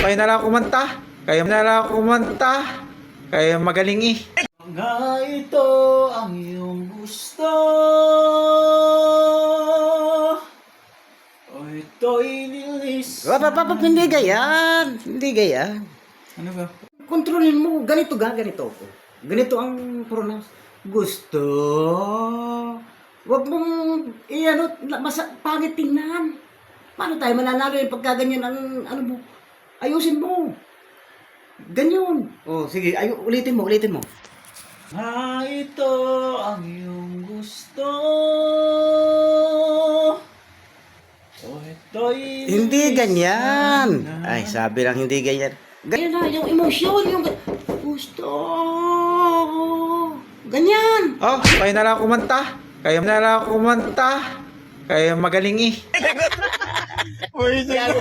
kayo na lang kumanta. Kayo na lang kumanta. Kayo magaling eh. Nga ito ang iyong gusto, o ito'y nilis. Hindi ganyan. Hindi ganyan. Ano ba? Kontrolin mo. Ganito ganito ako. Ganito ang pronounce. Gusto. Huwag mong, pangit tingnan. Paano tayo mananalo yung pagkaganyan ang, ano mo? Ayusin mo. Ganyan. Oh, sige, ulitin mo. Nga ito ang iyong gusto, o ito'y Hindi nilis ganyan. na. Ay, sabi lang hindi ganyan. Ganyan na, yung emosyon, yung gusto. Ganyan. Oh, kayo na lang kumanta. Kayo na lang kumanta. Kayo magaling eh. Uy, yeah.